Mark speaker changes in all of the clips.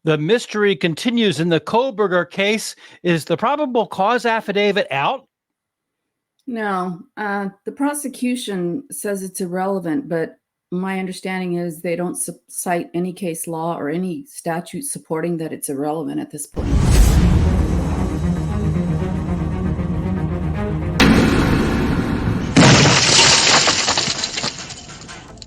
Speaker 1: The mystery continues in the Kohberger case. Is the probable cause affidavit out?
Speaker 2: No, the prosecution says it's irrelevant, but my understanding is they don't cite any case law or any statute supporting that it's irrelevant at this point.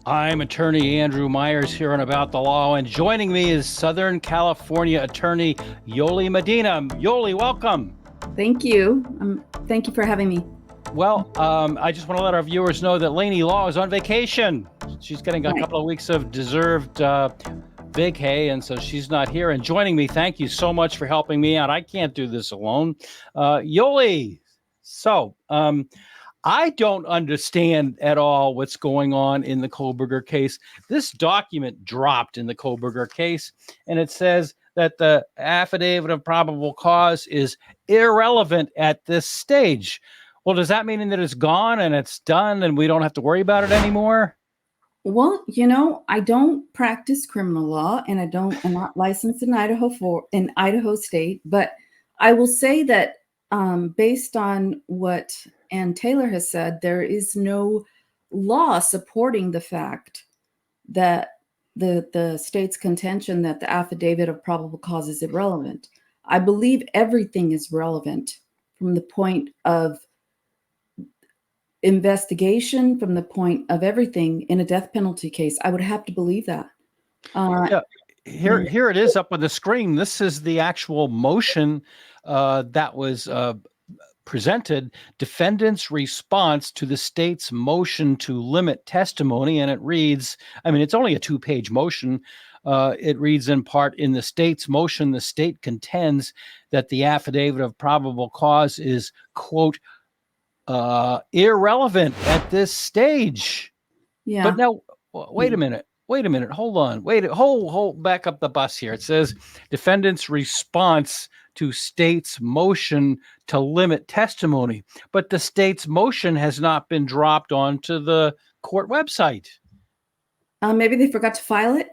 Speaker 1: I'm attorney Andrew Myers here on About the Law, and joining me is Southern California attorney Yolie Medina. Yolie, welcome.
Speaker 2: Thank you. Thank you for having me.
Speaker 1: Well, I just want to let our viewers know that Lainey Law is on vacation. She's getting a couple of weeks of deserved vacay, and so she's not here. And joining me, thank you so much for helping me out. I can't do this alone. Yolie, so I don't understand at all what's going on in the Kohberger case. This document dropped in the Kohberger case, and it says that the affidavit of probable cause is irrelevant at this stage. Well, does that mean that it's gone and it's done and we don't have to worry about it anymore?
Speaker 2: Well, I don't practice criminal law, and I'm not licensed in Idaho State, but I will say that based on what Ann Taylor has said, there is no law supporting the fact that the state's contention that the affidavit of probable cause is irrelevant. I believe everything is relevant from the point of investigation, from the point of everything in a death penalty case. I would have to believe that.
Speaker 1: Here it is up on the screen. This is the actual motion that was presented, defendant's response to the state's motion to limit testimony. And it reads, it's only a 2-page motion. It reads in part, in the state's motion, the state contends that the affidavit of probable cause is, quote, irrelevant at this stage.
Speaker 2: Yeah.
Speaker 1: But now, wait a minute. Hold on. Hold back up the bus here. It says defendant's response to state's motion to limit testimony, but the state's motion has not been dropped onto the court website.
Speaker 2: Maybe they forgot to file it.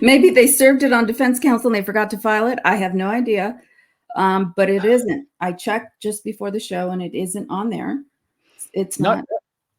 Speaker 2: Maybe they served it on defense counsel and they forgot to file it. I have no idea. But it isn't. I checked just before the show and it isn't on there. It's not.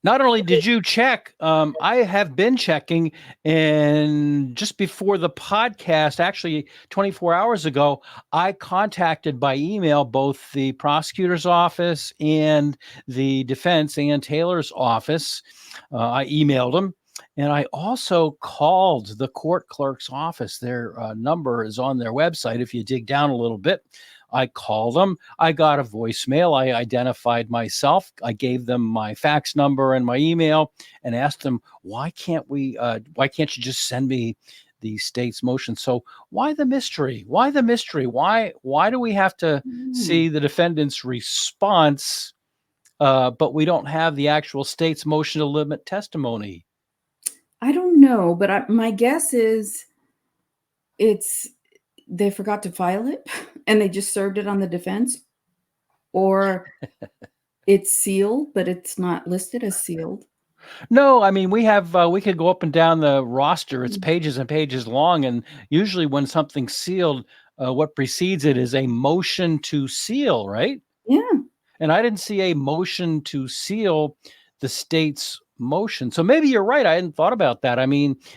Speaker 1: Not only did you check, I have been checking, and just before the podcast, actually 24 hours ago, I contacted by email both the prosecutor's office and the defense, Ann Taylor's office. I emailed them. And I also called the court clerk's office. Their number is on their website. If you dig down a little bit, I called them. I got a voicemail. I identified myself. I gave them my fax number and my email and asked them, why can't you just send me the state's motion? So why the mystery? Why do we have to see the defendant's response, but we don't have the actual state's motion to limit testimony?
Speaker 2: I don't know, but my guess is they forgot to file it and they just served it on the defense, or it's sealed, but it's not listed as sealed.
Speaker 1: No, we could go up and down the roster. It's pages and pages long. And usually when something's sealed, what precedes it is a motion to seal, right?
Speaker 2: Yeah.
Speaker 1: And I didn't see a motion to seal the state's motion. So maybe you're right. I hadn't thought about that.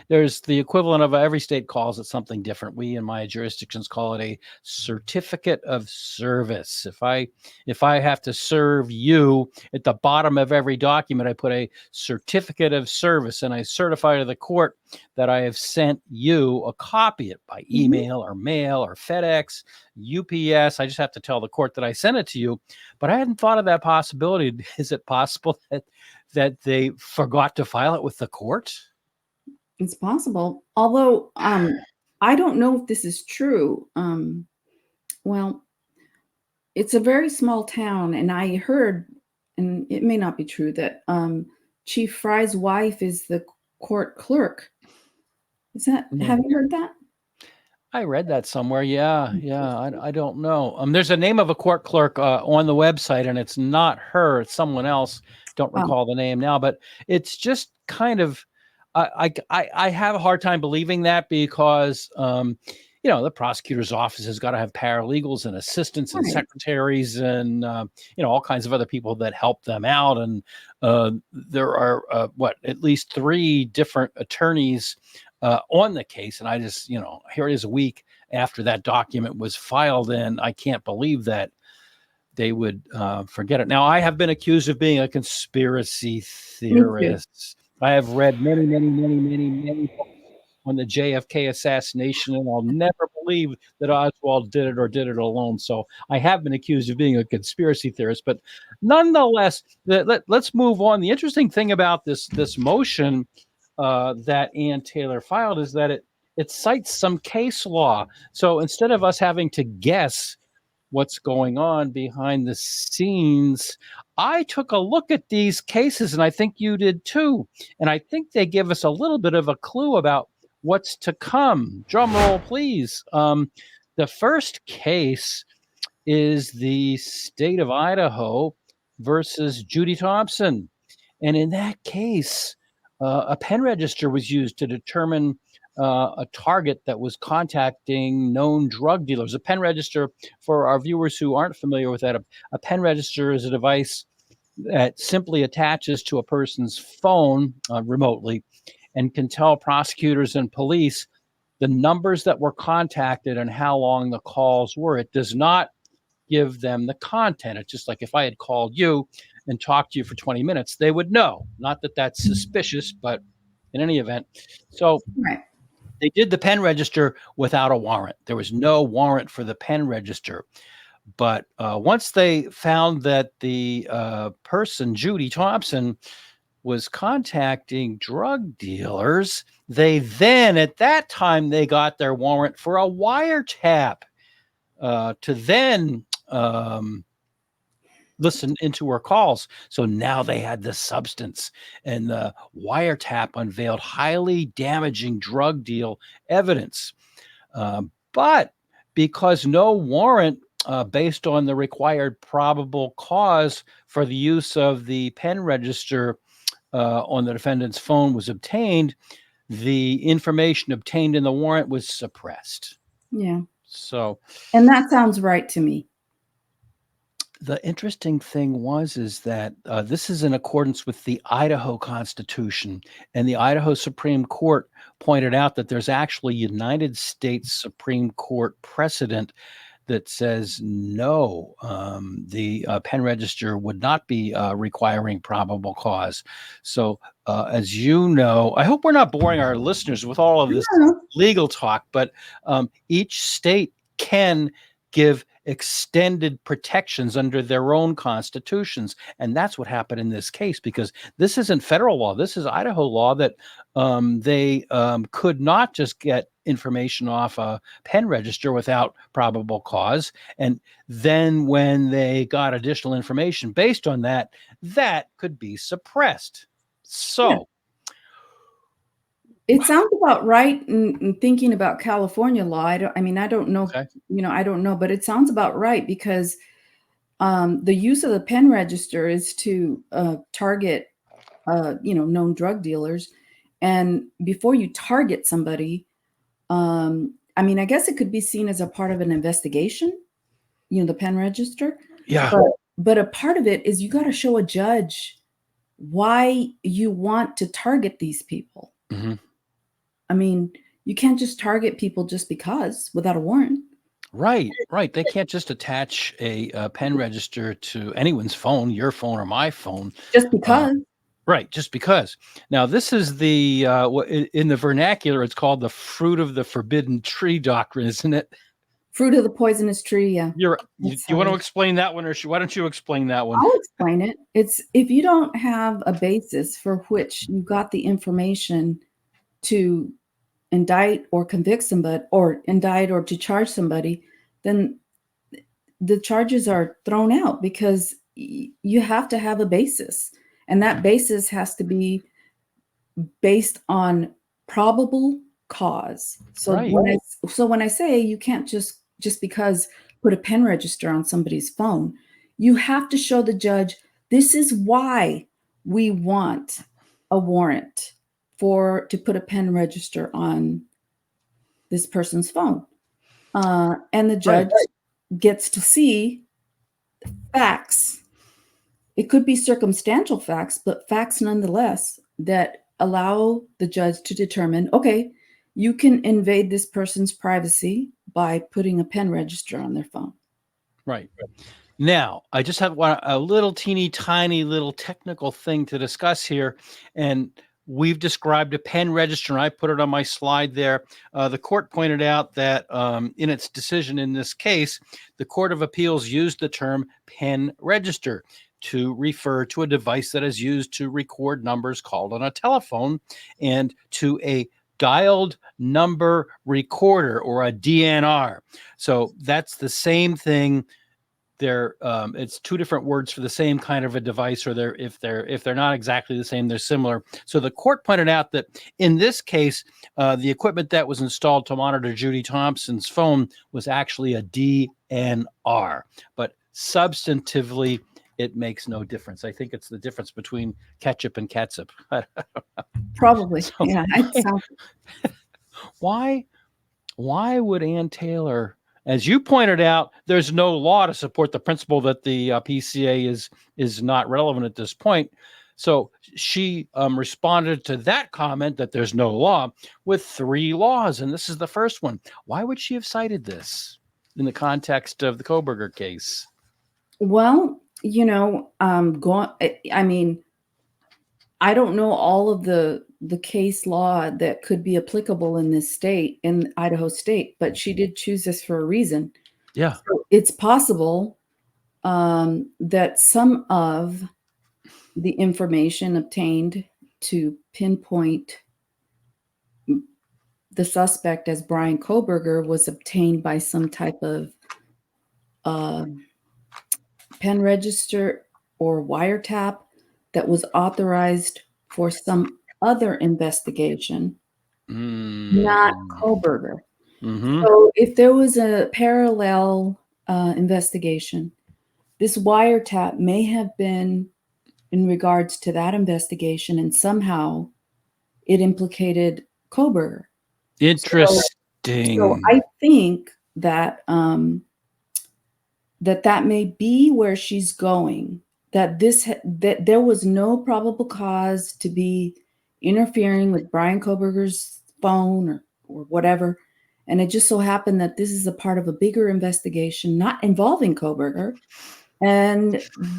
Speaker 1: There's the equivalent of every state calls it something different. We in my jurisdictions call it a certificate of service. If I have to serve you, at the bottom of every document, I put a certificate of service and I certify to the court that I have sent you a copy of it by email or mail or FedEx, UPS. I just have to tell the court that I sent it to you. But I hadn't thought of that possibility. Is it possible that they forgot to file it with the court?
Speaker 2: It's possible. Although I don't know if this is true. Well, it's a very small town, and I heard, and it may not be true, that Chief Fry's wife is the court clerk. Have you heard that?
Speaker 1: I read that somewhere. Yeah. I don't know. There's a name of a court clerk on the website, and it's not her. It's someone else. Don't recall the name now, but it's just kind of, I have a hard time believing that because the prosecutor's office has got to have paralegals and assistants and secretaries and, all kinds of other people that help them out. And there are, at least 3 different attorneys on the case. And I just, here it is a week after that document was filed, and I can't believe that they would forget it. Now, I have been accused of being a conspiracy theorist. I have read many, many, many, many, many books on the JFK assassination, and I'll never believe that Oswald did it or did it alone. So I have been accused of being a conspiracy theorist, but nonetheless, let's move on. The interesting thing about this motion that Ann Taylor filed is that it cites some case law. So instead of us having to guess what's going on behind the scenes, I took a look at these cases, and I think you did too. And I think they give us a little bit of a clue about what's to come. Drum roll, please. The first case is the state of Idaho versus Judy Thompson. And in that case, a pen register was used to determine a target that was contacting known drug dealers. A pen register, for our viewers who aren't familiar with that, a pen register is a device that simply attaches to a person's phone remotely and can tell prosecutors and police the numbers that were contacted and how long the calls were. It does not give them the content. It's just like if I had called you and talked to you for 20 minutes, they would know. Not that that's suspicious, but in any event. So they did the pen register without a warrant. There was no warrant for the pen register. But once they found that the person, Judy Thompson, was contacting drug dealers, they then, at that time, they got their warrant for a wiretap to then listen into her calls. So now they had the substance, and the wiretap unveiled highly damaging drug deal evidence. But because no warrant based on the required probable cause for the use of the pen register on the defendant's phone was obtained, the information obtained in the warrant was suppressed.
Speaker 2: Yeah.
Speaker 1: So,
Speaker 2: and that sounds right to me.
Speaker 1: The interesting thing is that this is in accordance with the Idaho Constitution, and the Idaho Supreme Court pointed out that there's actually United States Supreme Court precedent that says no, the pen register would not be requiring probable cause. So, as you know, I hope we're not boring our listeners with all of this legal talk, but each state can give extended protections under their own constitutions. And that's what happened in this case, because this isn't federal law. This is Idaho law that they could not just get information off a pen register without probable cause. And then when they got additional information based on that, that could be suppressed. So
Speaker 2: it sounds about right in thinking about California law. I don't know,
Speaker 1: okay.
Speaker 2: I don't know, but it sounds about right, because the use of the pen register is to target, known drug dealers. And before you target somebody, I guess it could be seen as a part of an investigation, the pen register.
Speaker 1: Yeah.
Speaker 2: But a part of it is you got to show a judge why you want to target these people.
Speaker 1: Mm-hmm.
Speaker 2: You can't just target people just because without a warrant.
Speaker 1: Right. They can't just attach a pen register to anyone's phone, your phone or my phone.
Speaker 2: Just because.
Speaker 1: Right, just because. Now, this is the, in the vernacular, it's called the fruit of the forbidden tree doctrine, isn't it?
Speaker 2: Fruit of the poisonous tree, yeah.
Speaker 1: You want to explain that one, or why don't you explain that one?
Speaker 2: I'll explain it. It's if you don't have a basis for which you got the information to indict or convict somebody, or indict or to charge somebody, then the charges are thrown out, because you have to have a basis. And that basis has to be based on probable cause. So when I say you can't just because put a pen register on somebody's phone, you have to show the judge, this is why we want a warrant to put a pen register on this person's phone. and the judge gets to see facts. It could be circumstantial facts, but facts nonetheless that allow the judge to determine, okay, you can invade this person's privacy by putting a pen register on their phone.
Speaker 1: Right. Now, I just have a little teeny tiny little technical thing to discuss here. And we've described a pen register, and I put it on my slide there. The court pointed out that in its decision in this case, the Court of Appeals used the term pen register to refer to a device that is used to record numbers called on a telephone, and to a dialed number recorder, or a DNR. So that's the same thing. It's two different words for the same kind of a device, or if they're not exactly the same, they're similar. So the court pointed out that in this case, the equipment that was installed to monitor Judy Thompson's phone was actually a DNR, but substantively it makes no difference. I think it's the difference between ketchup and catsup.
Speaker 2: Probably.
Speaker 1: So
Speaker 2: Yeah.
Speaker 1: why would Ann Taylor, as you pointed out, there's no law to support the principle that the PCA is not relevant at this point. So she responded to that comment that there's no law with 3 laws, and this is the first one. Why would she have cited this in the context of the Kohberger case?
Speaker 2: Well, I mean, I don't know all of the case law that could be applicable in this state, in Idaho state, but she did choose this for a reason.
Speaker 1: Yeah.
Speaker 2: So it's possible that some of the information obtained to pinpoint the suspect as Bryan Kohberger was obtained by some type of pen register or wiretap that was authorized for some other investigation, not Kohberger.
Speaker 1: Mm-hmm.
Speaker 2: So if there was a parallel investigation, this wiretap may have been in regards to that investigation, and somehow it implicated Kohberger.
Speaker 1: Interesting.
Speaker 2: So I think that that may be where she's going. That there was no probable cause to be interfering with Bryan Kohberger's phone or whatever, and it just so happened that this is a part of a bigger investigation not involving Kohberger, and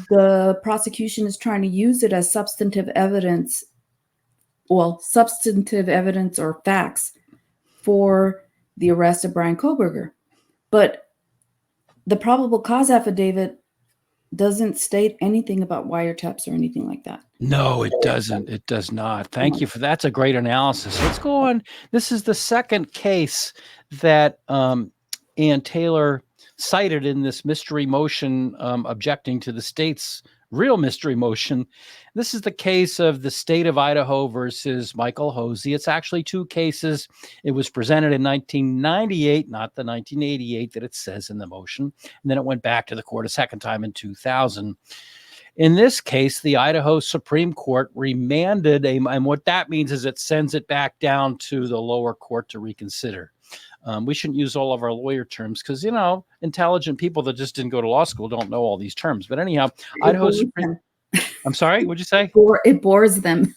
Speaker 2: the prosecution is trying to use it as substantive evidence or facts for the arrest of Bryan Kohberger. But the probable cause affidavit doesn't state anything about wiretaps or anything like that.
Speaker 1: No, it doesn't. It does not. Thank you for that's a great analysis. Let's go on. This is the second case that Ann Taylor cited in this mystery motion objecting to the state's real mystery motion. This is the case of the state of Idaho versus Michael Hosey. It's actually 2 cases. It was presented in 1998, not the 1988 that it says in the motion. And then it went back to the court a second time in 2000. In this case, the Idaho Supreme Court remanded and what that means is it sends it back down to the lower court to reconsider. We shouldn't use all of our lawyer terms because, intelligent people that just didn't go to law school don't know all these terms. But anyhow, Idaho Supreme. I'm sorry, what'd you say?
Speaker 2: It bores them.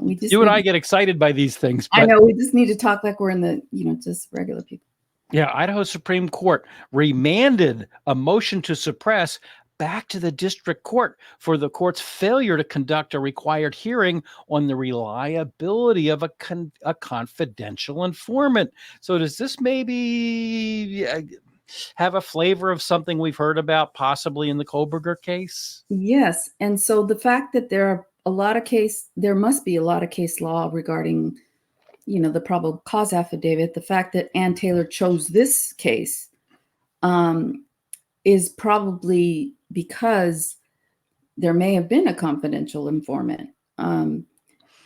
Speaker 1: You and I get excited by these things.
Speaker 2: I know, we just need to talk like we're in the, just regular people.
Speaker 1: Yeah, Idaho Supreme Court remanded a motion to suppress back to the district court for the court's failure to conduct a required hearing on the reliability of a confidential informant. So does this maybe have a flavor of something we've heard about possibly in the Kohberger case?
Speaker 2: Yes. And so the fact that there must be a lot of case law regarding, the probable cause affidavit, the fact that Ann Taylor chose this case is probably because there may have been a confidential informant in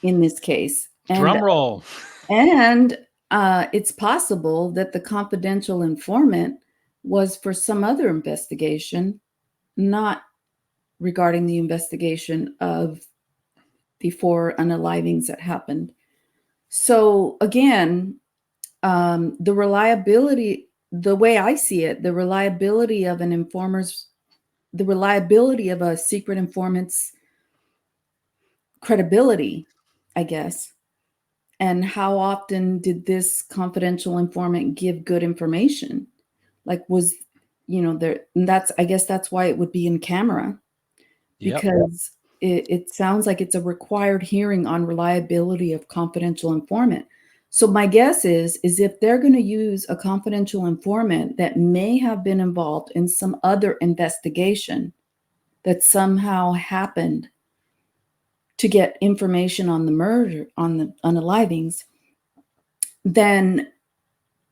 Speaker 2: this case.
Speaker 1: Drum roll.
Speaker 2: And it's possible that the confidential informant was for some other investigation, not regarding the investigation of the 4 unalivings that happened. So again, The reliability, the way I see it, the reliability of the reliability of a secret informant's credibility, I guess. And how often did this confidential informant give good information? Like, was, there, and I guess that's why it would be in camera,
Speaker 1: Yep.
Speaker 2: because it sounds like it's a required hearing on reliability of confidential informant. So my guess is if they're going to use a confidential informant that may have been involved in some other investigation that somehow happened to get information on the murder, on the unalivings, then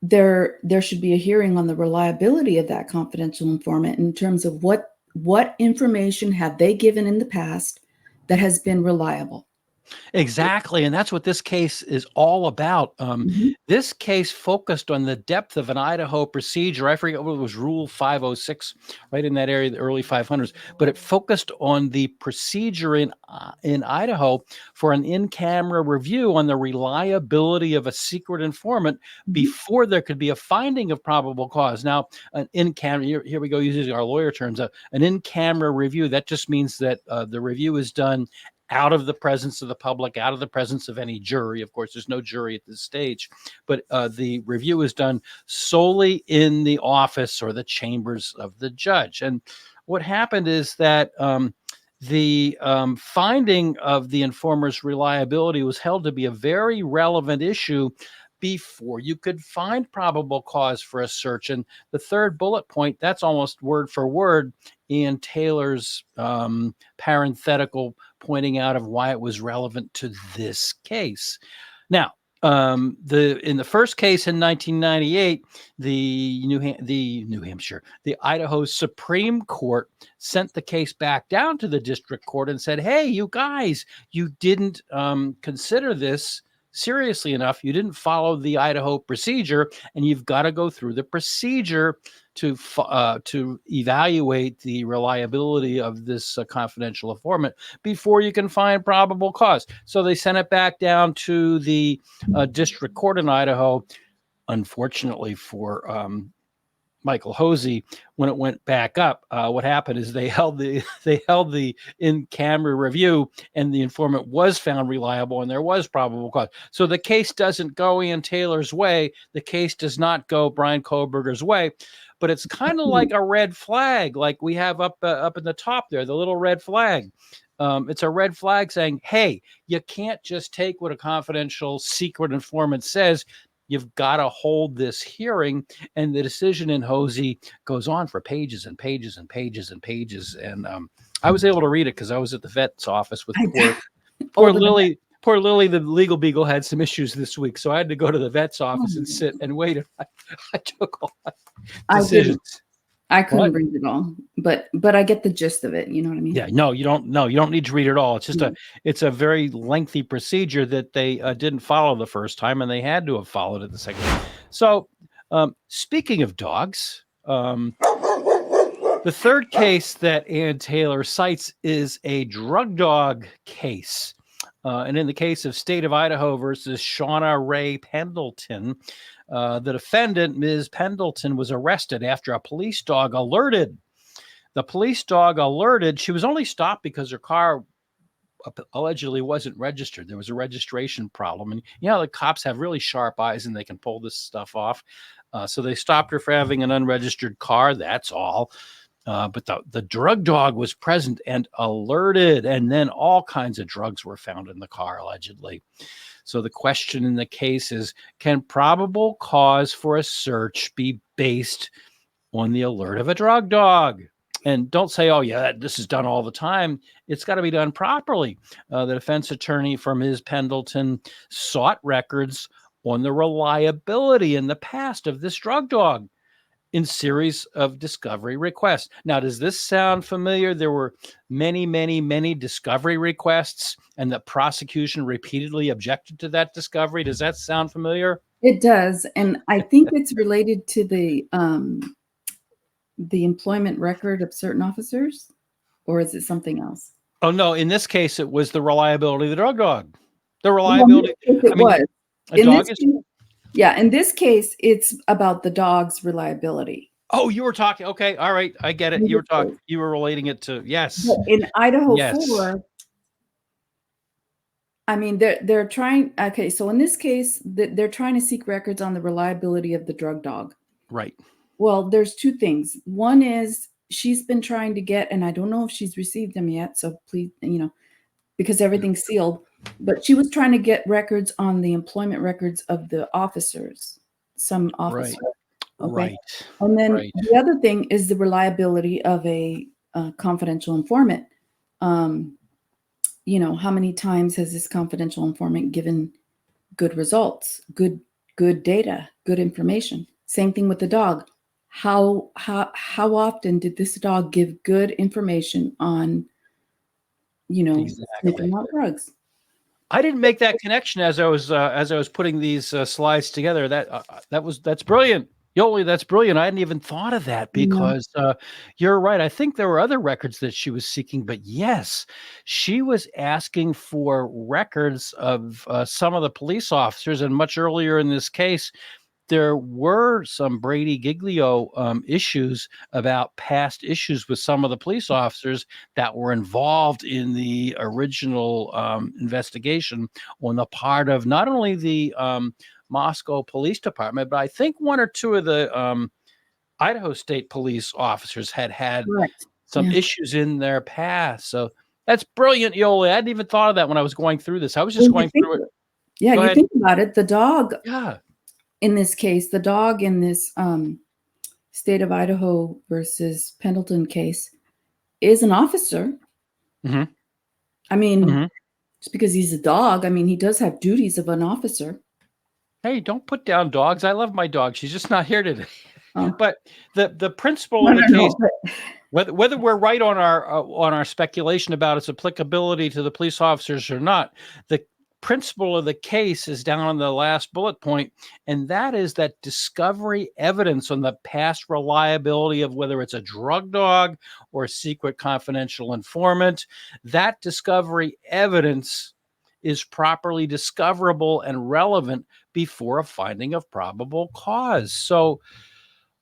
Speaker 2: there should be a hearing on the reliability of that confidential informant in terms of what information have they given in the past that has been reliable.
Speaker 1: Exactly. And that's what this case is all about.
Speaker 2: Mhm.
Speaker 1: This case focused on the depth of an Idaho procedure. I forget what it was, Rule 506, right in that area, the early 500s. But it focused on the procedure in Idaho for an in-camera review on the reliability of a secret informant before there could be a finding of probable cause. Now, an in-camera, here we go using our lawyer terms, an in-camera review, that just means that the review is done out of the presence of the public, out of the presence of any jury. Of course, there's no jury at this stage, but the review is done solely in the office or the chambers of the judge. And what happened is that the finding of the informer's reliability was held to be a very relevant issue before you could find probable cause for a search. And the third bullet point, that's almost word for word Ian Taylor's parenthetical pointing out of why it was relevant to this case. Now, in the first case in 1998, the Idaho Supreme Court sent the case back down to the district court and said, "Hey, you guys, you didn't consider this seriously enough. You didn't follow the Idaho procedure, and you've got to go through the procedure to evaluate the reliability of this confidential informant before you can find probable cause." So they sent it back down to the district court in Idaho. Unfortunately for Michael Hosey, when it went back up, what happened is they held the in-camera review, and the informant was found reliable, and there was probable cause. So the case doesn't go Ian Taylor's way. The case does not go Bryan Kohberger's way. But it's kind of like a red flag, like we have up in the top there, the little red flag. It's a red flag saying, hey, you can't just take what a confidential secret informant says. You've got to hold this hearing. And the decision in Hosey goes on for pages and pages and pages and pages. And I was able to read it because I was at the vet's office with poor Lily. Poor Lily, the legal beagle, had some issues this week, so I had to go to the vet's office and sit and wait. I took all my decisions.
Speaker 2: I couldn't read it all, but I get the gist of it. You know what I mean?
Speaker 1: Yeah, no, you don't. No, you don't need to read it all. It's just it's a very lengthy procedure that they didn't follow the first time, and they had to have followed it the second time. So, speaking of dogs, the third case that Ian Taylor cites is a drug dog case. And in the case of State of Idaho versus Shauna Ray Pendleton, the defendant, Ms. Pendleton, was arrested after a police dog alerted. The police dog alerted. She was only stopped because her car allegedly wasn't registered. There was a registration problem. And the cops have really sharp eyes and they can pull this stuff off. So they stopped her for having an unregistered car. That's all. But the drug dog was present and alerted, and then all kinds of drugs were found in the car, allegedly. So the question in the case is, can probable cause for a search be based on the alert of a drug dog? And don't say, oh, yeah, this is done all the time. It's got to be done properly. The defense attorney for Ms. Pendleton sought records on the reliability in the past of this drug dog in series of discovery requests. Now, does this sound familiar? There were many, many, many discovery requests, and the prosecution repeatedly objected to that discovery. Does that sound familiar?
Speaker 2: It does, and I think it's related to the employment record of certain officers, or is it something else?
Speaker 1: Oh, no. In this case, it was the reliability of the drug dog. The reliability.
Speaker 2: Well, it was.
Speaker 1: A dog is...
Speaker 2: Yeah, in this case, it's about the dog's reliability.
Speaker 1: Oh, you were talking. Okay, all right, I get it.
Speaker 2: In this case.
Speaker 1: You were relating it to
Speaker 2: But
Speaker 1: yes,
Speaker 2: in Idaho
Speaker 1: yes,
Speaker 2: 4, I mean, they're trying. Okay, so in this case, they're trying to seek records on the reliability of the drug dog.
Speaker 1: right,
Speaker 2: Well, there's two things. One is she's been trying to get, and I don't know if she's received them yet. So please, because everything's sealed. But she was trying to get records on the employment records of the officers, some
Speaker 1: right,
Speaker 2: officer. Okay,
Speaker 1: right,
Speaker 2: and then
Speaker 1: right.
Speaker 2: the other thing is the reliability of a confidential informant. How many times has this confidential informant given good results, good data, good information? Same thing with the dog. How often did this dog give good information on,
Speaker 1: Exactly.
Speaker 2: sniffing out drugs?
Speaker 1: I didn't make that connection as I was putting these slides together. That's brilliant, Yolie. That's brilliant. I hadn't even thought of that
Speaker 2: You know,
Speaker 1: because you're right. I think there were other records that she was seeking, but yes, she was asking for records of some of the police officers. And much earlier in this case, there were some Brady Giglio issues about past issues with some of the police officers that were involved in the original investigation on the part of not only the Moscow Police Department, but I think one or two of the Idaho State Police officers had
Speaker 2: correct.
Speaker 1: some
Speaker 2: Yeah.
Speaker 1: issues in their past. So that's brilliant, Yolie. I hadn't even thought of that when I was going through this. I was just
Speaker 2: Well,
Speaker 1: going through it. Go
Speaker 2: you
Speaker 1: ahead.
Speaker 2: think about it. The dog
Speaker 1: Yeah.
Speaker 2: in this case, the dog in this state of Idaho versus Pendleton case is an officer.
Speaker 1: hmm
Speaker 2: I mean,
Speaker 1: hmm
Speaker 2: just because he's a dog, I mean, he does have duties of an officer.
Speaker 1: Hey, don't put down dogs. I love my dog. She's just not here today.
Speaker 2: Oh,
Speaker 1: But the principle
Speaker 2: no,
Speaker 1: of the
Speaker 2: no,
Speaker 1: case,
Speaker 2: no. But
Speaker 1: whether we're right on our speculation about its applicability to the police officers or not, the principle of the case is down on the last bullet point, and that is that discovery evidence on the past reliability of whether it's a drug dog or a secret confidential informant, that discovery evidence is properly discoverable and relevant before a finding of probable cause. So,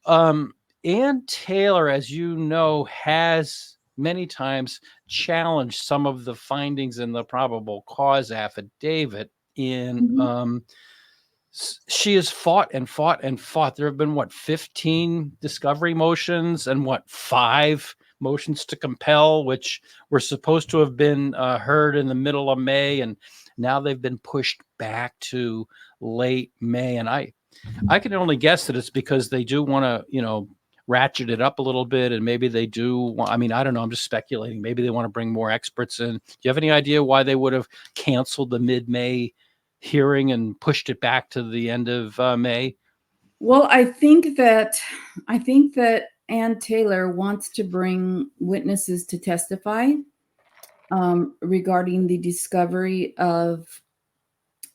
Speaker 1: um, Ann Taylor, as you know, has many times challenged some of the findings in the probable cause affidavit. In
Speaker 2: mhm.
Speaker 1: She has fought and fought and fought. There have been 15 discovery motions and 5 motions to compel, which were supposed to have been heard in the middle of May, and now they've been pushed back to late May. And I can only guess that it's because they do want to, ratchet it up a little bit, and maybe they do. I mean, I don't know. I'm just speculating. Maybe they want to bring more experts in. Do you have any idea why they would have canceled the mid-May hearing and pushed it back to the end of May?
Speaker 2: Well, I think that Ann Taylor wants to bring witnesses to testify regarding the discovery of,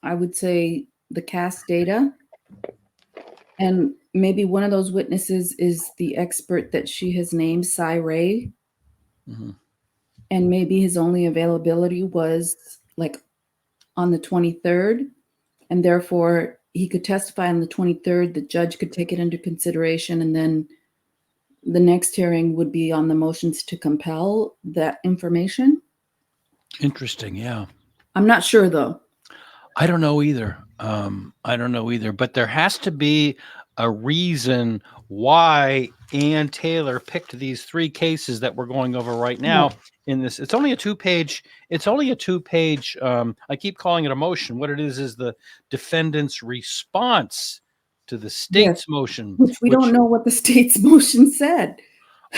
Speaker 2: I would say, the CAS data. And maybe one of those witnesses is the expert that she has named, Cy Ray.
Speaker 1: Mm-hmm.
Speaker 2: And maybe his only availability was like on the 23rd. And therefore, he could testify on the 23rd. The judge could take it into consideration. And then the next hearing would be on the motions to compel that information.
Speaker 1: Interesting. Yeah.
Speaker 2: I'm not sure, though.
Speaker 1: I don't know either. I don't know either, but there has to be a reason why Ann Taylor picked these 3 cases that we're going over right now
Speaker 2: Right.
Speaker 1: in this. It's only a 2-page. I keep calling it a motion. What it is the defendant's response to the
Speaker 2: Yes,
Speaker 1: state's motion,
Speaker 2: which we don't
Speaker 1: which
Speaker 2: know what the state's motion said.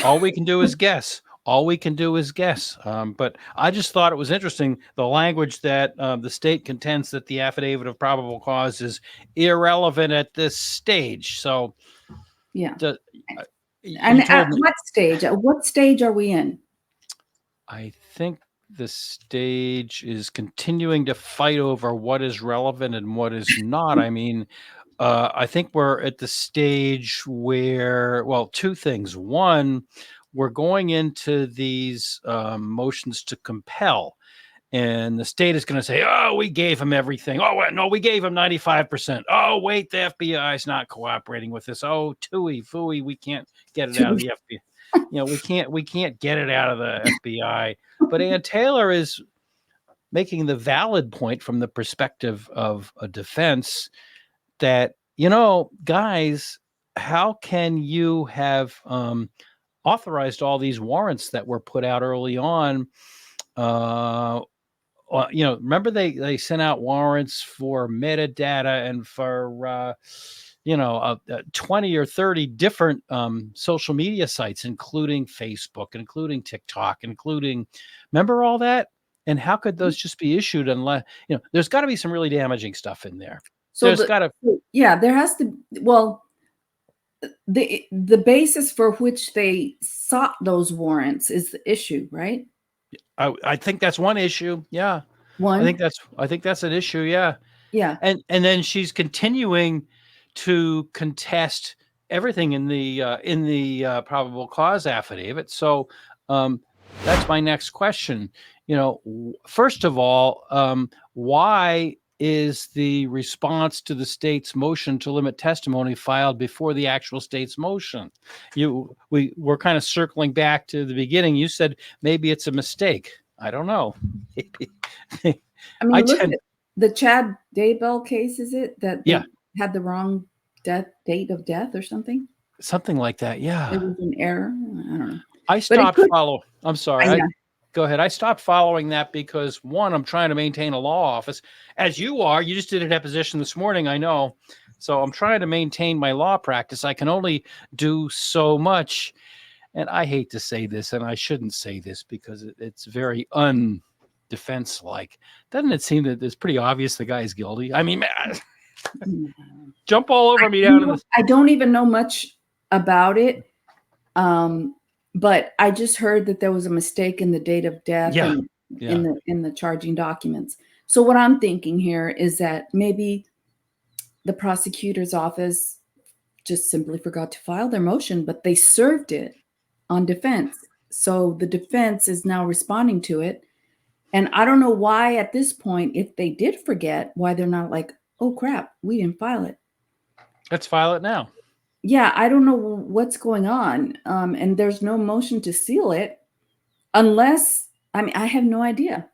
Speaker 1: all we can do is guess. All we can do is guess. But I just thought it was interesting the language that the state contends that the affidavit of probable cause is irrelevant at this stage. So,
Speaker 2: Yeah.
Speaker 1: the,
Speaker 2: And
Speaker 1: you
Speaker 2: at
Speaker 1: told me.
Speaker 2: what stage? At what stage are we in?
Speaker 1: I think the stage is continuing to fight over what is relevant and what is not. I mean, I think we're at the stage where, well, 2 things. One, we're going into these motions to compel. And the state is going to say, oh, we gave him everything. Oh, no, we gave him 95%. Oh, wait, the FBI is not cooperating with this. Oh, tooey, fooey, we can't get it out of the FBI. We can't get it out of the FBI. But Ann Taylor is making the valid point from the perspective of a defense that, guys, how can you have authorized all these warrants that were put out early on? Remember they sent out warrants for metadata and for 20 or 30 different social media sites, including Facebook, including TikTok, remember all that? And how could those just be issued unless, there's got to be some really damaging stuff in there.
Speaker 2: So there has to, well, the basis for which they sought those warrants is the issue, right?
Speaker 1: I think that's one issue. Yeah.
Speaker 2: One.
Speaker 1: I think that's an issue. Yeah.
Speaker 2: Yeah.
Speaker 1: And then she's continuing to contest everything in the probable cause affidavit. So that's my next question. First of all, why is the response to the state's motion to limit testimony filed before the actual state's motion? We're kind of circling back to the beginning. You said maybe it's a mistake. I don't know.
Speaker 2: I mean, look at the Chad Daybell case, is it? That they had the wrong date of death or something?
Speaker 1: Something like that, yeah.
Speaker 2: There was an error. I don't know.
Speaker 1: I stopped following. I'm sorry. Go ahead. I stopped following that because, one, I'm trying to maintain a law office. As you are, you just did a deposition this morning, I know. So I'm trying to maintain my law practice. I can only do so much. And I hate to say this, and I shouldn't say this because it's very undefense-like. Doesn't it seem that it's pretty obvious the guy's guilty? I mean, man, jump all over me down in this.
Speaker 2: I don't even know much about it. But I just heard that there was a mistake in the date of death in the charging documents. So what I'm thinking here is that maybe the prosecutor's office just simply forgot to file their motion, but they served it on defense. So the defense is now responding to it. And I don't know why at this point, if they did forget, why they're not like, oh crap, we didn't file it.
Speaker 1: Let's file it now.
Speaker 2: Yeah, I don't know what's going on. And there's no motion to seal it unless, I have no idea.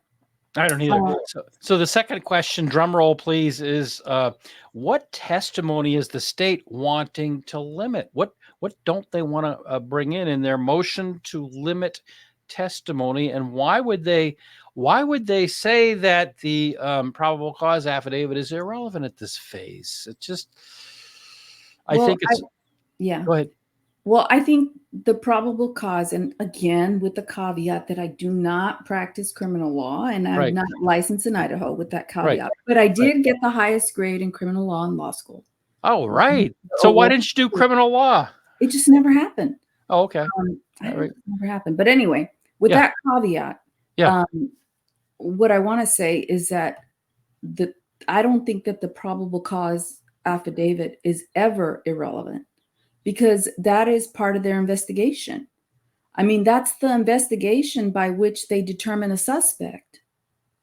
Speaker 1: I don't either. So the second question, drum roll, please, is what testimony is the state wanting to limit? What don't they want to bring in their motion to limit testimony? And why would they say that the probable cause affidavit is irrelevant at this phase? It just, Go ahead.
Speaker 2: Well, I think the probable cause, and again, with the caveat that I do not practice criminal law and I'm not licensed in Idaho with that caveat, but I did get the highest grade in criminal law in law school.
Speaker 1: Oh, right. So why didn't you do criminal law?
Speaker 2: It just never happened.
Speaker 1: Oh, okay.
Speaker 2: It never happened. But anyway, with that caveat, what I want to say is that I don't think that the probable cause affidavit is ever irrelevant, because that is part of their investigation. I mean, that's the investigation by which they determine a suspect.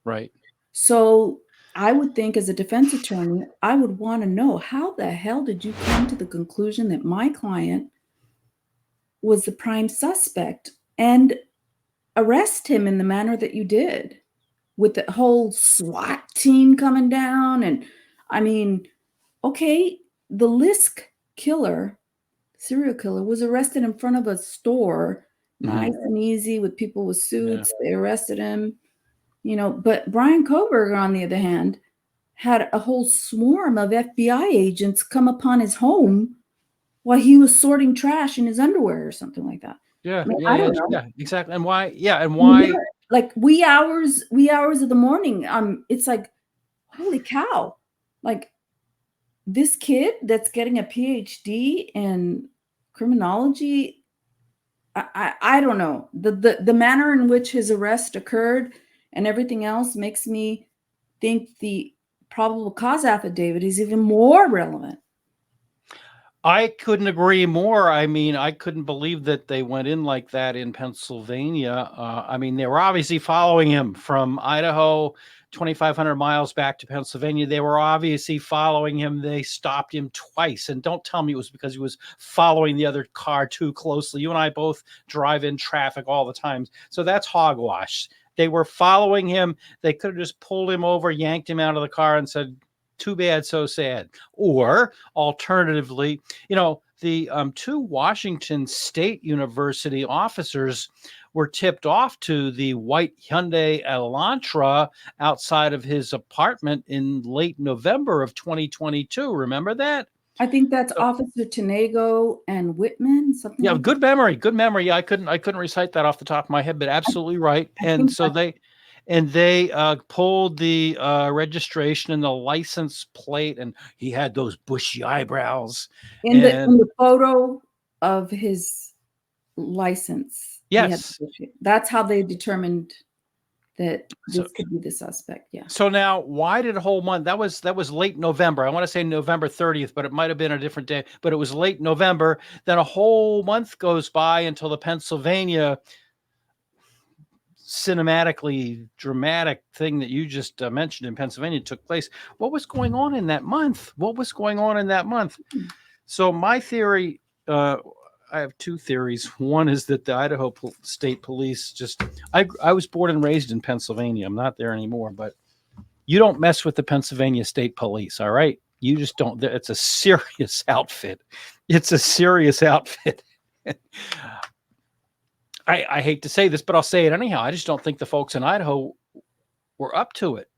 Speaker 1: Right.
Speaker 2: So I would think, as a defense attorney, I would want to know, how the hell did you come to the conclusion that my client was the prime suspect and arrest him in the manner that you did, with the whole SWAT team coming down? And I mean, okay, the Lisk killer, serial killer, was arrested in front of a store, nice and easy, with people with suits. They arrested him, but Bryan Kohberger, on the other hand, had a whole swarm of FBI agents come upon his home while he was sorting trash in his underwear or something like that.
Speaker 1: I don't know. Exactly. And why? And why?
Speaker 2: Like wee hours of the morning. It's like, holy cow! Like, this kid that's getting a PhD in criminology, I don't know. The manner in which his arrest occurred and everything else makes me think the probable cause affidavit is even more relevant.
Speaker 1: I couldn't agree more. I mean, I couldn't believe that they went in like that in Pennsylvania. I mean, they were obviously following him from Idaho, 2,500 miles back to Pennsylvania. They were obviously following him. They stopped him twice. And don't tell me it was because he was following the other car too closely. You and I both drive in traffic all the time. So that's hogwash. They were following him. They could have just pulled him over, yanked him out of the car and said, too bad, so sad. Or alternatively, the two Washington State University officers were tipped off to the white Hyundai Elantra outside of his apartment in late November of 2022. Remember that?
Speaker 2: I think that's Officer Tenego and Whitman. Something.
Speaker 1: Yeah,
Speaker 2: like
Speaker 1: good memory. Good memory. Yeah, I couldn't recite that off the top of my head, but absolutely right. And so they pulled the registration and the license plate, and he had those bushy eyebrows.
Speaker 2: In the photo of his license.
Speaker 1: Yes,
Speaker 2: that's how they determined that this could be the suspect. Yeah.
Speaker 1: So now, why did a whole month? That was late November. I want to say November 30th, but it might have been a different day. But it was late November. Then a whole month goes by until the Pennsylvania cinematically dramatic thing that you just mentioned in Pennsylvania took place. What was going on in that month? So my theory, I have two theories. One is that the Idaho State Police I was born and raised in Pennsylvania. I'm not there anymore, but you don't mess with the Pennsylvania State Police, all right? You just don't. It's a serious outfit. I hate to say this, but I'll say it anyhow. I just don't think the folks in Idaho were up to it.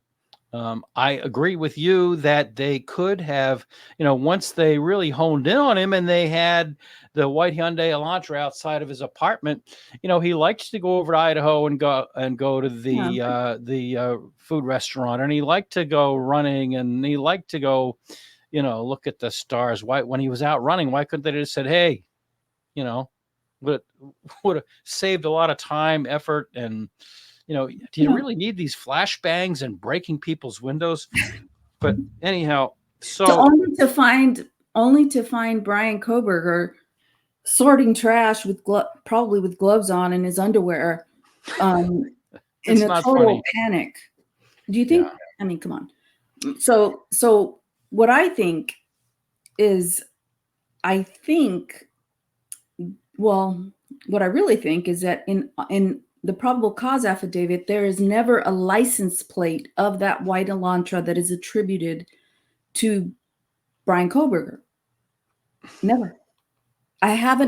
Speaker 1: I agree with you that they could have, once they really honed in on him and they had the white Hyundai Elantra outside of his apartment, he liked to go over to Idaho and go to the food restaurant, and he liked to go running, and he liked to go, look at the stars. Why, when he was out running, why couldn't they just said, hey, would have saved a lot of time, effort, and do you really need these flashbangs and breaking people's windows? But anyhow,
Speaker 2: only to find Bryan Kohberger sorting trash with probably with gloves on in his underwear, in a total panic. Do you think? Yeah. I mean, come on. So what I think is, what I really think is that in the probable cause affidavit, there is never a license plate of that white Elantra that is attributed to Bryan Kohberger. Never. I've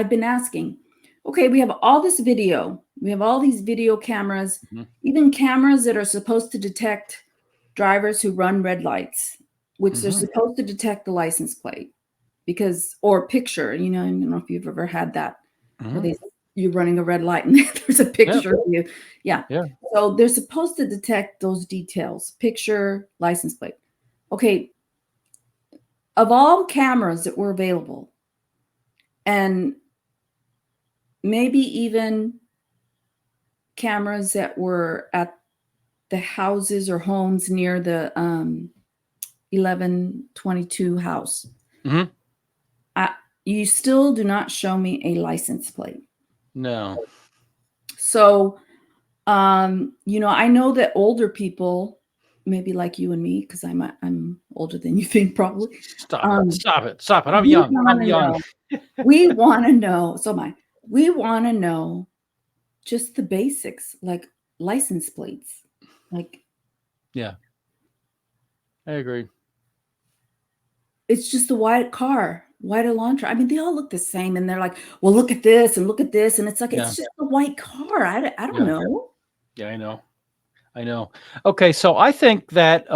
Speaker 2: been asking, okay, we have all this video. We have all these video cameras, even cameras that are supposed to detect drivers who run red lights, which they're supposed to detect the license plate or picture, I don't know if you've ever had that, where you're running a red light and there's a picture of you. Yeah. So they're supposed to detect those details, picture, license plate. Okay. Of all cameras that were available, and maybe even cameras that were at the houses or homes near the 1122 house, you still do not show me a license plate.
Speaker 1: No.
Speaker 2: So, I know that older people, maybe like you and me, because I'm older than you think, probably. Stop
Speaker 1: it. I'm young.
Speaker 2: We want to know. So we want to know just the basics, like license plates.
Speaker 1: Yeah, I agree.
Speaker 2: It's just a white Elantra. I mean, they all look the same, and they're like, well, look at this and look at this, and it's like, it's just a white car. I don't know.
Speaker 1: Yeah, I know. Okay, so I think that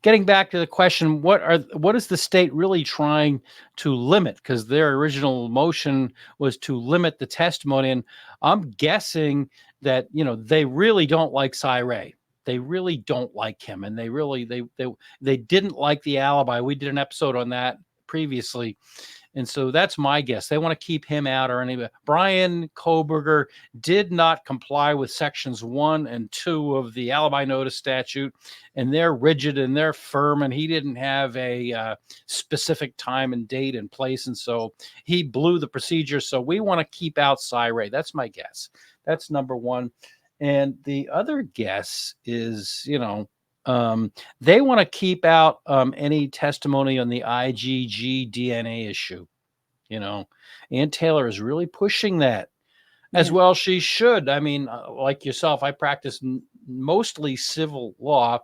Speaker 1: getting back to the question, what is the state really trying to limit? Because their original motion was to limit the testimony, and I'm guessing that they really don't like Cy-Ray. They really don't like him, and they didn't like the alibi. We did an episode on that previously, And so that's my guess. They want to keep him out or anybody. Bryan Kohberger did not comply with sections 1 and 2 of the alibi notice statute, and they're rigid and they're firm, and he didn't have a specific time and date and place. And so he blew the procedure. So we want to keep out Cy-Ray. That's my guess. That's number one. And the other guess is, they want to keep out any testimony on the IgG DNA issue. Ann Taylor is really pushing that as well. She should. I mean, like yourself, I practice mostly civil law,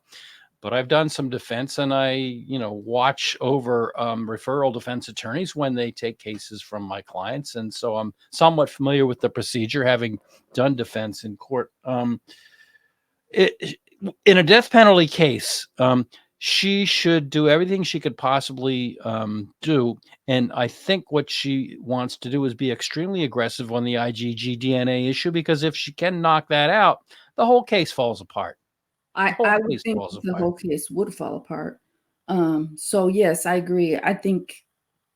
Speaker 1: but I've done some defense, and I, watch over referral defense attorneys when they take cases from my clients. And so I'm somewhat familiar with the procedure, having done defense in court. In a death penalty case, she should do everything she could possibly do. And I think what she wants to do is be extremely aggressive on the IgG DNA issue, because if she can knock that out, the whole case falls apart.
Speaker 2: I would think the whole case would fall apart. So yes, I agree. I think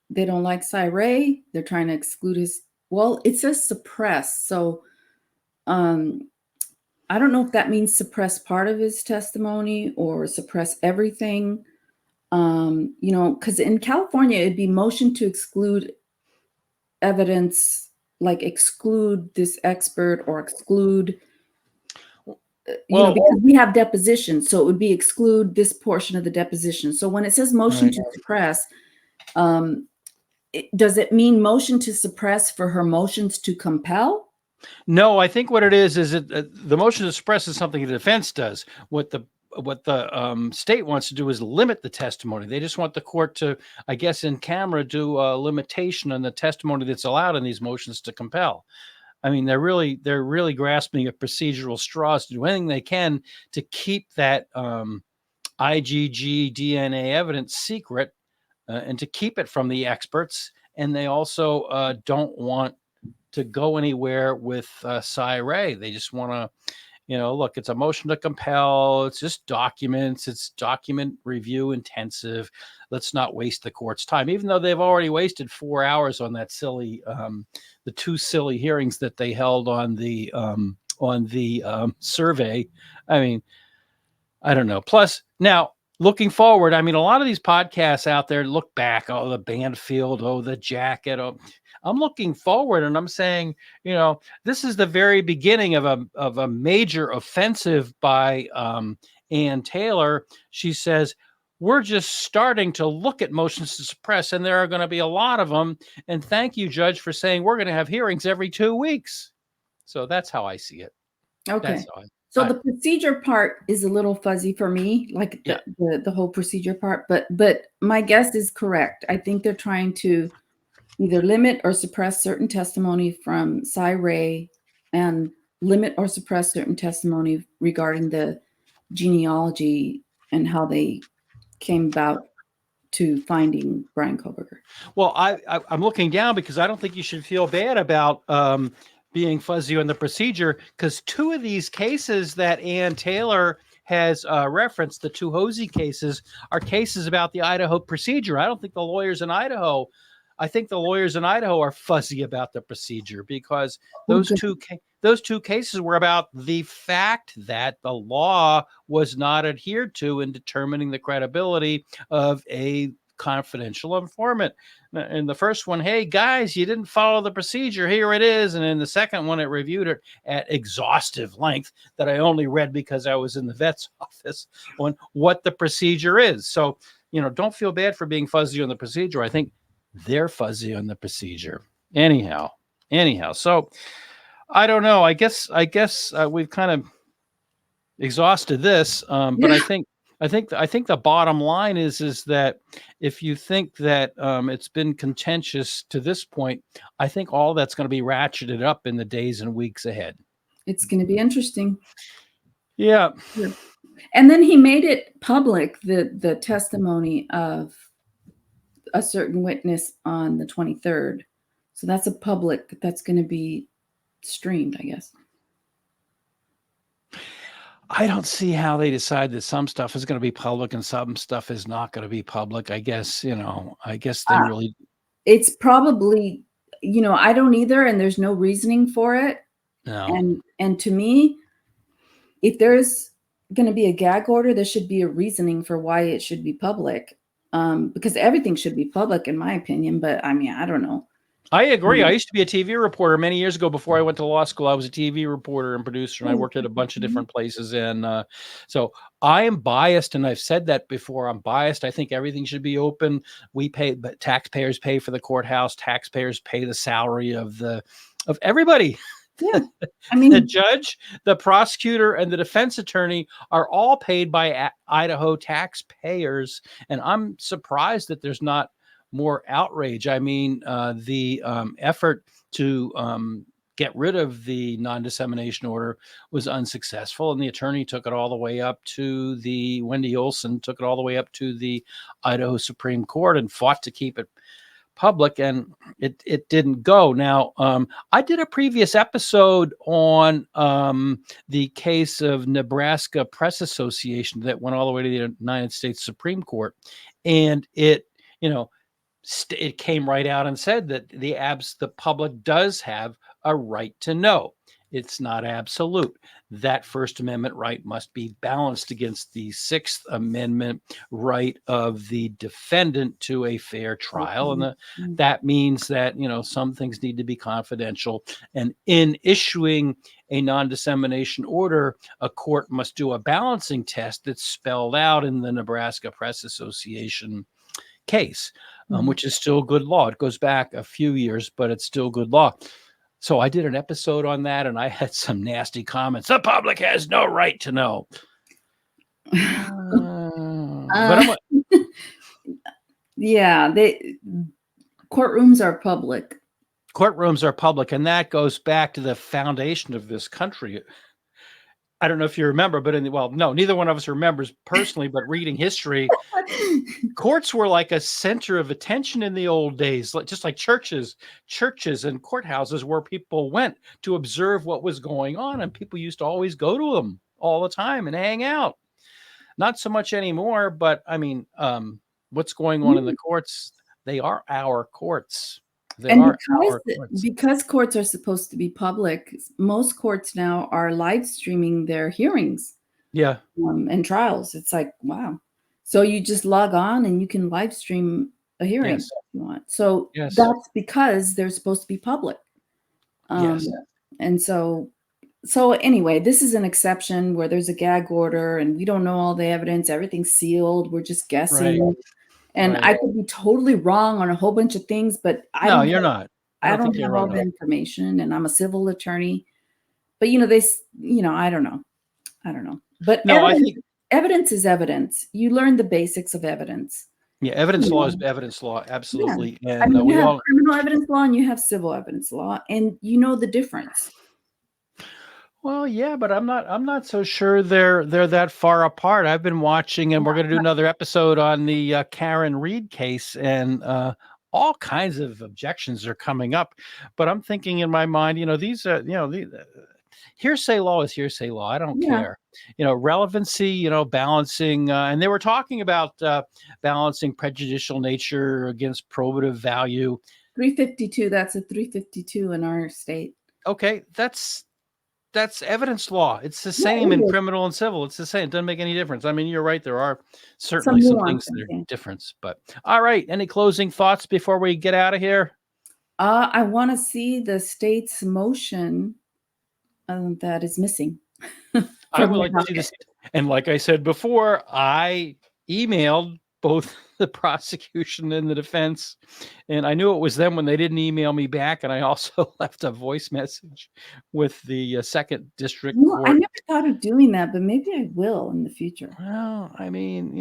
Speaker 2: they don't like Cy-Ray. They're trying to exclude his, well, it says suppress. So I don't know if that means suppress part of his testimony or suppress everything. Because in California, it'd be motion to exclude evidence, like exclude this expert or exclude, because we have depositions. So it would be exclude this portion of the deposition. So when it says motion to suppress, does it mean motion to suppress for her motions to compel?
Speaker 1: No, I think what it is the motion to suppress is something the defense does. What the state wants to do is limit the testimony. They just want the court to, I guess, in camera, do a limitation on the testimony that's allowed in these motions to compel. I mean, they're really grasping at procedural straws to do anything they can to keep that IgG DNA evidence secret and to keep it from the experts. And they also don't want to go anywhere with Cy-Ray. They just want to, look, it's a motion to compel. It's just documents. It's document review intensive. Let's not waste the court's time, even though they've already wasted 4 hours on that silly, the 2 silly hearings that they held on the survey. I mean, I don't know. Plus, now looking forward, I mean, a lot of these podcasts out there look back. Oh, the Banfield. Oh, the jacket. Oh, I'm looking forward, and I'm saying, this is the very beginning of a major offensive by Ann Taylor. She says, we're just starting to look at motions to suppress, and there are going to be a lot of them. And thank you, Judge, for saying we're going to have hearings every 2 weeks. So that's how I see it.
Speaker 2: Okay. So the procedure part is a little fuzzy for me, like the whole procedure part. But my guess is correct. I think they're trying to either limit or suppress certain testimony from Cy-Ray and limit or suppress certain testimony regarding the genealogy and how they came about to finding Bryan Kohberger.
Speaker 1: Well, I'm looking down because I don't think you should feel bad about being fuzzy on the procedure, because 2 of these cases that Ann Taylor has referenced, the 2 Hosey cases, are cases about the Idaho procedure. I don't think the lawyers in Idaho are fuzzy about the procedure, because those two cases were about the fact that the law was not adhered to in determining the credibility of a confidential informant. In the first one, hey guys, you didn't follow the procedure, here it is. And in the second one, it reviewed it at exhaustive length that I only read because I was in the vet's office on what the procedure is. So, don't feel bad for being fuzzy on the procedure. I think they're fuzzy on the procedure. Anyhow. So I don't know. I guess we've kind of exhausted this. But I think the bottom line is that if you think that it's been contentious to this point, I think all that's going to be ratcheted up in the days and weeks ahead.
Speaker 2: It's going to be interesting.
Speaker 1: Yeah.
Speaker 2: And then he made it public, the testimony of a certain witness on the 23rd. So that's that's going to be streamed, I guess.
Speaker 1: I don't see how they decide that some stuff is going to be public and some stuff is not going to be public. I guess, they really
Speaker 2: it's probably, I don't either, and there's no reasoning for it.
Speaker 1: No.
Speaker 2: And to me, if there's going to be a gag order, there should be a reasoning for why it should be public, because everything should be public, in my opinion. But I mean, I don't know.
Speaker 1: I agree. I used to be a TV reporter many years ago. Before I went to law school, I was a TV reporter and producer, and I worked at a bunch of different places. And so I am biased, and I've said that before. I'm biased. I think everything should be open. We pay, but taxpayers pay for the courthouse. Taxpayers pay the salary of everybody.
Speaker 2: Yeah, I mean,
Speaker 1: The judge, the prosecutor, and the defense attorney are all paid by Idaho taxpayers. And I'm surprised that there's not more outrage. I mean, the effort to get rid of the non-dissemination order was unsuccessful, and the attorney took it all the way up to Wendy Olson took it all the way up to the Idaho Supreme Court and fought to keep it public, and it didn't go. Now, I did a previous episode on the case of Nebraska Press Association that went all the way to the United States Supreme Court, and it came right out and said that the public does have a right to know. It's not absolute. That First Amendment right must be balanced against the Sixth Amendment right of the defendant to a fair trial. And that means that, some things need to be confidential. And in issuing a non-dissemination order, a court must do a balancing test that's spelled out in the Nebraska Press Association case, which is still good law. It goes back a few years, but it's still good law. So I did an episode on that, and I had some nasty comments. The public has no right to know.
Speaker 2: Yeah, courtrooms are public.
Speaker 1: Courtrooms are public, and that goes back to the foundation of this country. I don't know if you remember, but neither one of us remembers personally, but reading history, courts were like a center of attention in the old days, just like churches and courthouses where people went to observe what was going on. And people used to always go to them all the time and hang out. Not so much anymore, but I mean, what's going on in the courts? They are our courts. Because
Speaker 2: courts are supposed to be public, most courts now are live streaming their hearings.
Speaker 1: Yeah.
Speaker 2: And trials. It's like, wow. So you just log on and you can live stream a hearing if you want. So that's because they're supposed to be public. And so anyway, this is an exception where there's a gag order and we don't know all the evidence. Everything's sealed. We're just guessing. Right. And I could be totally wrong on a whole bunch of things, but
Speaker 1: you're not.
Speaker 2: I don't have all the information, and I'm a civil attorney. But I don't know. But evidence is evidence. You learn the basics of evidence.
Speaker 1: Yeah, evidence law is evidence law, absolutely.
Speaker 2: Yeah. And you have criminal evidence law and you have civil evidence law, and you know the difference.
Speaker 1: Well, yeah, but I'm not so sure they're that far apart. I've been watching, and we're going to do another episode on the Karen Reed case, and all kinds of objections are coming up. But I'm thinking in my mind, these are, hearsay law is hearsay law. I don't care. Relevancy, balancing, and they were talking about balancing prejudicial nature against probative value.
Speaker 2: 352. That's a 352 in our state.
Speaker 1: Okay, that's evidence law. It's the same in criminal and civil. It's the same. It doesn't make any difference. I mean, you're right. There are certainly some things that are different. But all right. Any closing thoughts before we get out of here?
Speaker 2: I want to see the state's motion that is missing.
Speaker 1: I would like to see this. And like I said before, I emailed both the prosecution and the defense, and I knew it was them when they didn't email me back. And I also left a voice message with the second district court.
Speaker 2: I never thought of doing that, but maybe I will in the future.
Speaker 1: Well, I mean,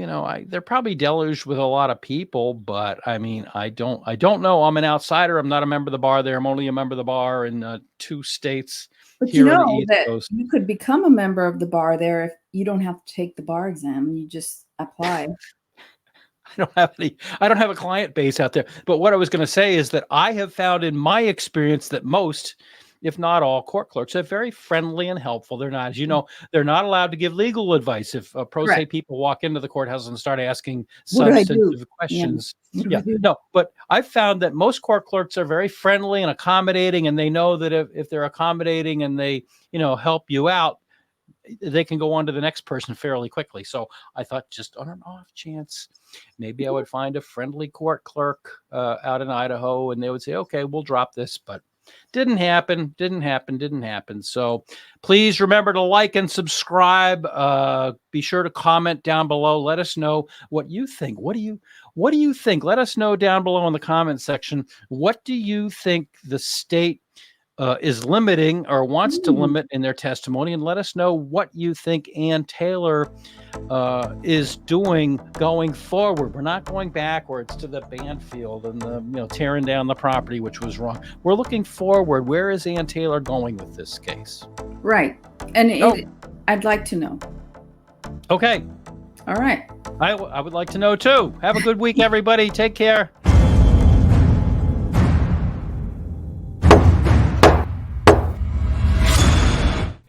Speaker 1: they're probably deluged with a lot of people, but I mean, I don't know. I'm an outsider. I'm not a member of the bar there. I'm only a member of the bar in 2 states.
Speaker 2: But you know that you could become a member of the bar there if you don't have to take the bar exam. You just apply.
Speaker 1: I don't have a client base out there. But what I was going to say is that I have found in my experience that most if not all, court clerks are very friendly and helpful. They're not, as you know, they're not allowed to give legal advice. If pro se people walk into the courthouse and start asking substantive questions. Yeah, no, but I've found that most court clerks are very friendly and accommodating, and they know that if they're accommodating and they, help you out, they can go on to the next person fairly quickly. So I thought, just on an off chance, maybe I would find a friendly court clerk out in Idaho, and they would say, okay, we'll drop this, but didn't happen. So please remember to like and subscribe. Be sure to comment down below. Let us know what you think. What do you think? Let us know down below in the comment section. What do you think the state is limiting or wants to limit in their testimony? And let us know what you think Ann Taylor is doing going forward. We're not going backwards to the Banfield and the tearing down the property, which was wrong. We're looking forward. Where is Ann Taylor going with this case?
Speaker 2: Right. And I'd like to know.
Speaker 1: Okay.
Speaker 2: All right.
Speaker 1: I would like to know too. Have a good week, everybody. Take care.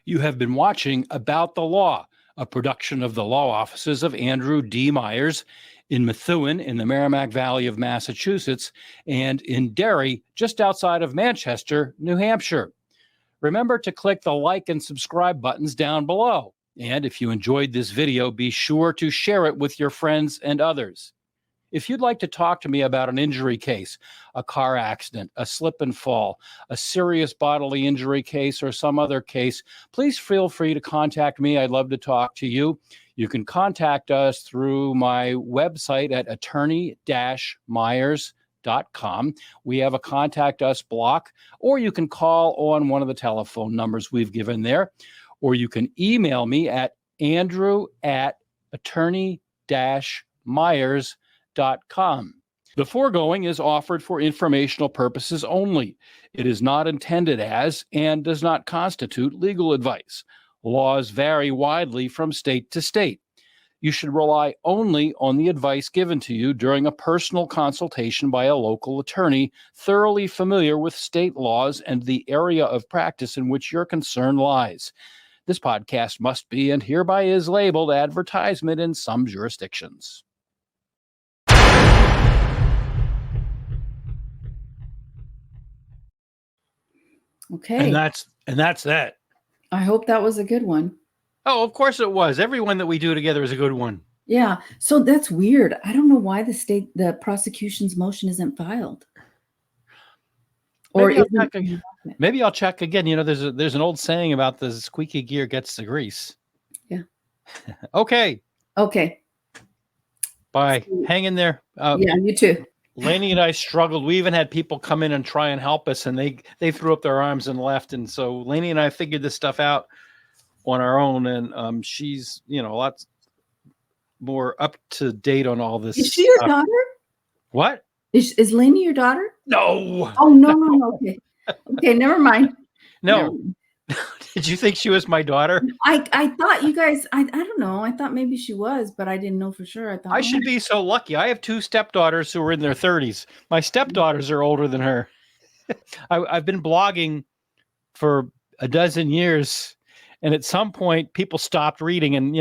Speaker 1: You have been watching About the Law, a production of the law offices of Andrew D. Myers in Methuen in the Merrimack Valley of Massachusetts and in Derry, just outside of Manchester, New Hampshire. Remember to click the like and subscribe buttons down below. And if you enjoyed this video, be sure to share it with your friends and others. If you'd like to talk to me about an injury case, a car accident, a slip and fall, a serious bodily injury case, or some other case, please feel free to contact me. I'd love to talk to you. You can contact us through my website at attorney-myers.com. We have a contact us block, or you can call on one of the telephone numbers we've given there, or you can email me at andrew@attorney-myers.com. The foregoing is offered for informational purposes only. It is not intended as and does not constitute legal advice. Laws vary widely from state to state. You should rely only on the advice given to you during a personal consultation by a local attorney thoroughly familiar with state laws and the area of practice in which your concern lies. This podcast must be and hereby is labeled advertisement in some jurisdictions.
Speaker 2: Okay.
Speaker 1: And that's that.
Speaker 2: I hope that was a good one.
Speaker 1: Oh, of course it was. Every one that we do together is a good one.
Speaker 2: Yeah. So that's weird. I don't know why the prosecution's motion isn't filed.
Speaker 1: Maybe I'll check again. There's an old saying about the squeaky gear gets the grease.
Speaker 2: Yeah.
Speaker 1: Okay. Bye. Hang in there.
Speaker 2: Yeah, you too.
Speaker 1: Lainey and I struggled. We even had people come in and try and help us, and they threw up their arms and left. And so Lainey and I figured this stuff out on our own, and she's a lot more up to date on all this.
Speaker 2: Is she your daughter?
Speaker 1: What?
Speaker 2: Is Lainey your daughter?
Speaker 1: No.
Speaker 2: Oh no. Okay, never mind.
Speaker 1: No.
Speaker 2: Never mind.
Speaker 1: Did you think she was my daughter?
Speaker 2: I thought you guys, I don't know. I thought maybe she was, but I didn't know for sure. I thought
Speaker 1: I should be so lucky. I have two stepdaughters who are in their 30s. My stepdaughters are older than her. I've been blogging for a dozen years, and at some point people stopped reading, and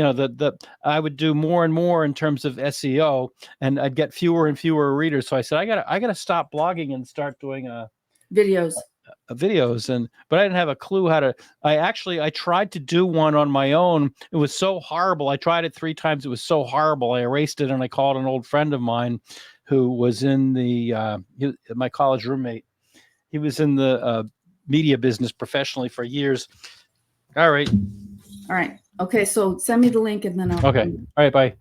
Speaker 1: I would do more and more in terms of SEO, and I'd get fewer and fewer readers. So I said, I gotta stop blogging and start doing
Speaker 2: videos,
Speaker 1: but I didn't have a clue how to. I tried to do one on my own. It was so horrible. I tried it 3 times. It was so horrible. I erased it, and I called an old friend of mine who was in my college roommate. He was in the media business professionally for years. All right.
Speaker 2: Okay. So send me the link, and then I'll.
Speaker 1: Okay. All right. Bye.